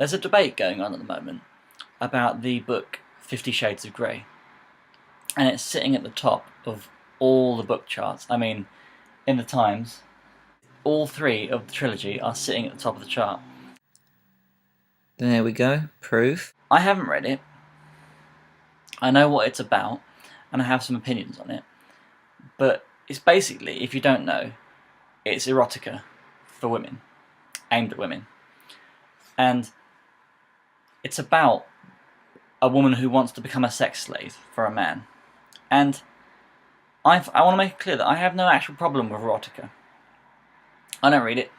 There's a debate going on at the moment about the book 50 Shades of Grey, and it's sitting at the top of all the book charts. I mean, in the Times, all three of the trilogy are sitting at the top of the chart. There we go, proof. I haven't read it. I know what it's about, and I have some opinions on it. But it's basically, if you don't know, it's erotica for women, aimed at women. And it's about a woman who wants to become a sex slave for a man. And I want to make it clear that I have no actual problem with erotica. I don't read it.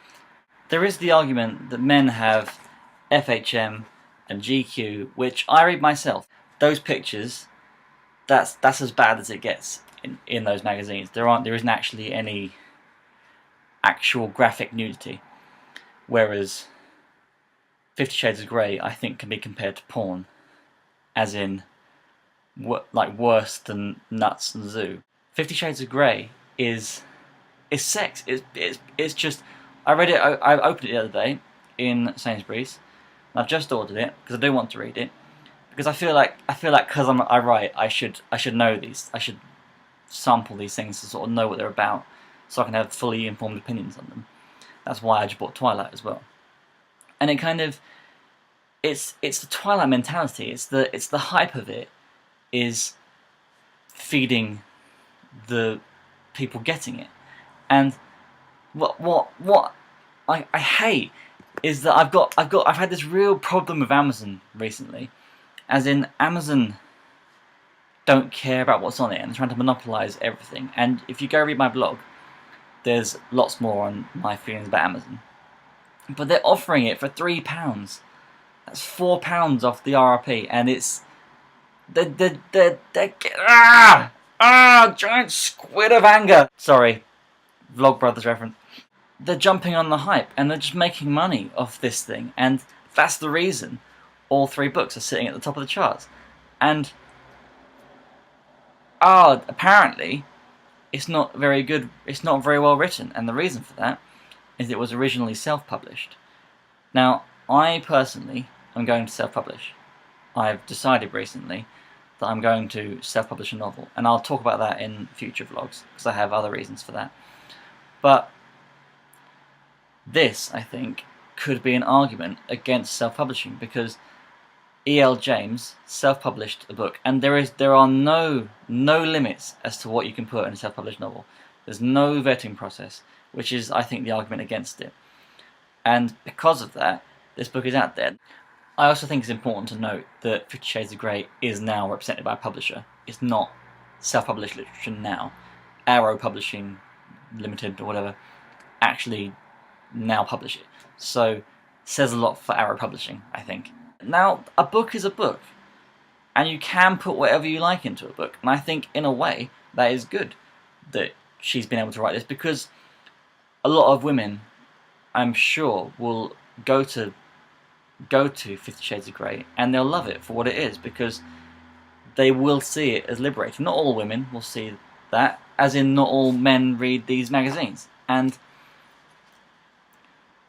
There is the argument that men have FHM and GQ, which I read myself. Those pictures, that's as bad as it gets in those magazines. There isn't actually any actual graphic nudity. Whereas 50 Shades of Grey, I think, can be compared to porn, as in, like, worse than Nuts and Zoo. 50 Shades of Grey is sex. It's just. I read it. I opened it the other day in Sainsbury's, and I've just ordered it because I do want to read it, because I feel like because I write, I should know these. I should sample these things to sort of know what they're about, so I can have fully informed opinions on them. That's why I just bought Twilight as well. And it kind of, it's the Twilight mentality. It's the hype of it is feeding the people getting it. And what I hate is that I've had this real problem with Amazon recently, as in Amazon don't care about what's on it and they're trying to monopolize everything. And if you go read my blog, there's lots more on my feelings about Amazon. But they're offering it for £3. That's £4 off the RRP, and it's giant squid of anger. Sorry, Vlogbrothers reference. They're jumping on the hype, and they're just making money off this thing, and that's the reason all three books are sitting at the top of the charts. And apparently, it's not very good. It's not very well written, and the reason for that is it was originally self-published. Now, I personally am going to self-publish. I've decided recently that I'm going to self-publish a novel, and I'll talk about that in future vlogs, because I have other reasons for that. But this, I think, could be an argument against self-publishing, because E.L. James self-published a book, and there are no limits as to what you can put in a self-published novel. There's no vetting process, which is, I think, the argument against it. And because of that, this book is out there. I also think it's important to note that 50 Shades of Grey is now represented by a publisher. It's not self-published literature now. Arrow Publishing Limited or whatever actually now publish it. So says a lot for Arrow Publishing, I think. Now, a book is a book, and you can put whatever you like into a book. And I think, in a way, that is good that she's been able to write this, because a lot of women, I'm sure, will go to 50 Shades of Grey, and they'll love it for what it is, because they will see it as liberating. Not all women will see that, as in not all men read these magazines.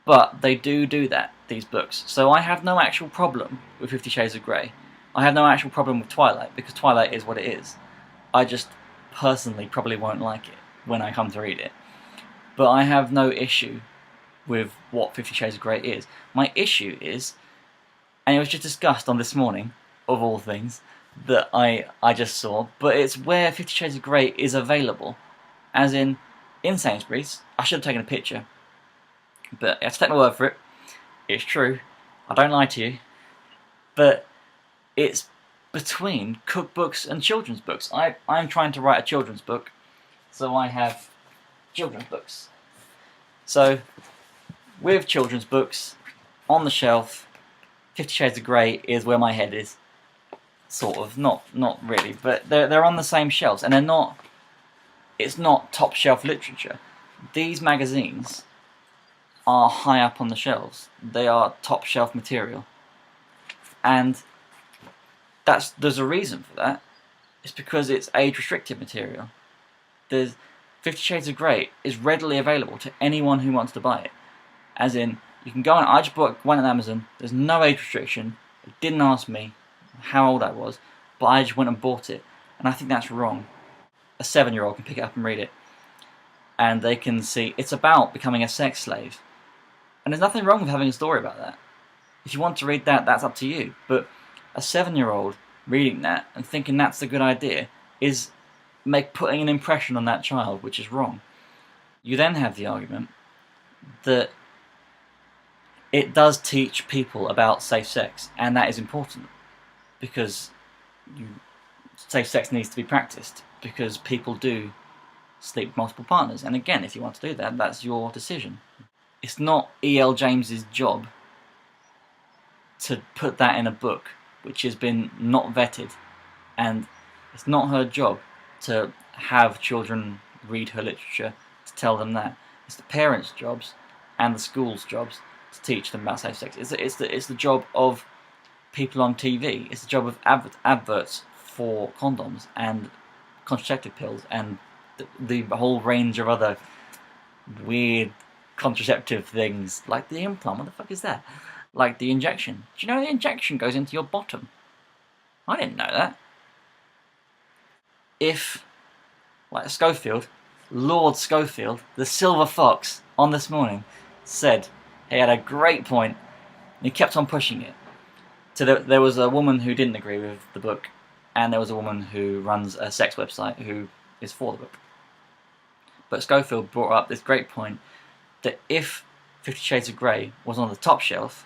But they do that, these books. So I have no actual problem with 50 Shades of Grey. I have no actual problem with Twilight, because Twilight is what it is. I just personally probably won't like it when I come to read it. But I have no issue with what 50 Shades of Grey is. My issue is, and it was just discussed on This Morning, of all things, that I just saw, but it's where 50 Shades of Grey is available. As in Sainsbury's. I should have taken a picture, but I have to take my word for it. It's true. I don't lie to you. But it's between cookbooks and children's books. I'm trying to write a children's book, so I have children's books. So, with children's books on the shelf, 50 Shades of Grey is where my head is. Sort of. Not really, but they're on the same shelves, and they're not. It's not top shelf literature. These magazines are high up on the shelves. They are top shelf material, and there's a reason for that. It's because it's age restricted material. There's 50 Shades of Grey is readily available to anyone who wants to buy it. As in, You can go on. I just bought one on Amazon. There's no age restriction. It didn't ask me how old I was, but I just went and bought it. And I think that's wrong. A 7-year-old can pick it up and read it, and they can see it's about becoming a sex slave. And there's nothing wrong with having a story about that. If you want to read that, that's up to you. But a 7-year-old reading that and thinking that's a good idea is putting an impression on that child, which is wrong. You then have the argument that it does teach people about safe sex, and that is important because safe sex needs to be practiced, because people do sleep with multiple partners. And again, if you want to do that, that's your decision. It's not E.L. James's job to put that in a book which has been not vetted, and it's not her job to have children read her literature to tell them that. It's the parents' jobs and the school's jobs to teach them about safe sex. It's the job of people on TV. It's the job of adverts for condoms and contraceptive pills and the whole range of other weird contraceptive things, like the implant. What the fuck is that? Like the injection. Do you know the injection goes into your bottom? I didn't know that. If, like Schofield, Lord Schofield, the Silver Fox, on This Morning, said he had a great point, and he kept on pushing it. So there was a woman who didn't agree with the book, and there was a woman who runs a sex website who is for the book. But Schofield brought up this great point that if 50 Shades of Grey was on the top shelf,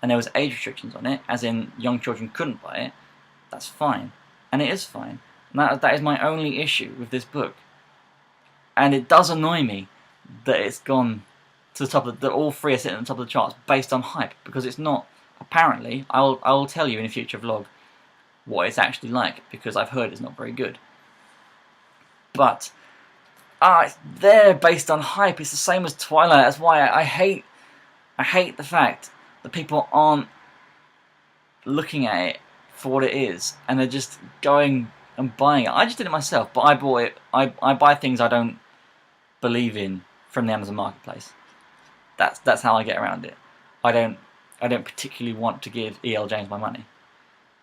and there was age restrictions on it, as in young children couldn't buy it, that's fine. And it is fine. And that is my only issue with this book. And it does annoy me that it's gone to the top of that all three are sitting at the top of the charts based on hype, because it's not. Apparently, I will tell you in a future vlog what it's actually like, because I've heard it's not very good. But it's there based on hype. It's the same as Twilight. That's why I hate the fact that people aren't looking at it for what it is, and they're just going and buying it. I just did it myself, but I bought it. I buy things I don't believe in from the Amazon Marketplace. That's how I get around it. I don't particularly want to give E.L. James my money,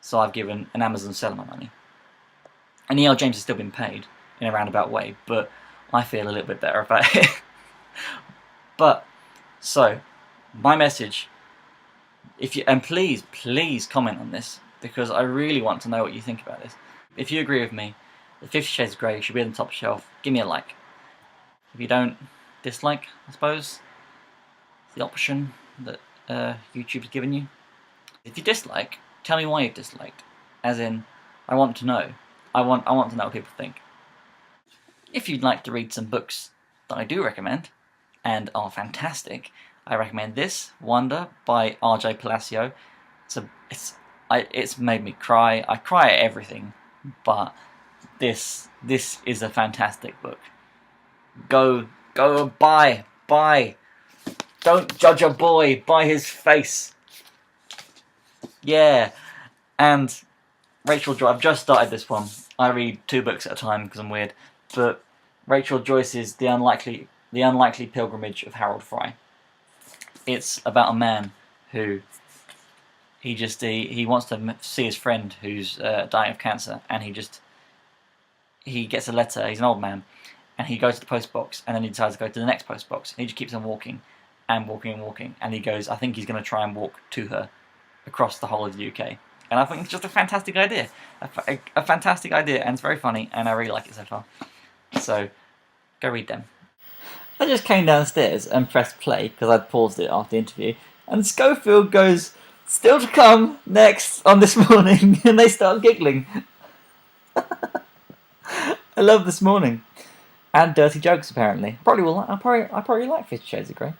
so I've given an Amazon seller my money. And E.L. James has still been paid in a roundabout way, but I feel a little bit better about it. But so my message, and please comment on this, because I really want to know what you think about this. If you agree with me that 50 Shades of Grey should be on the top shelf, give me a like. If you don't, dislike, I suppose. It's the option that YouTube's given you. If you dislike, tell me why you've disliked. As in, I want to know. I want to know what people think. If you'd like to read some books that I do recommend, and are fantastic, I recommend this, Wonder, by R.J. Palacio. It's made me cry. I cry at everything, but this is a fantastic book. Go buy. Don't judge a boy by his face. Yeah. And Rachel Joyce, I've just started this one. I read 2 books at a time because I'm weird. But Rachel Joyce's The Unlikely Pilgrimage of Harold Fry. It's about a man who he wants to see his friend who's dying of cancer, and he gets a letter. He's an old man, and he goes to the post box, and then he decides to go to the next post box. And he just keeps on walking, and he goes, I think he's going to try and walk to her across the whole of the UK. And I think it's just a fantastic idea, a fantastic idea, and it's very funny, and I really like it so far. So go read them. I just came downstairs and pressed play because I'd paused it after the interview, and Schofield goes, "Still to come next on This Morning," and they start giggling. I love This Morning, and dirty jokes apparently. I probably like 50 Shades of Grey.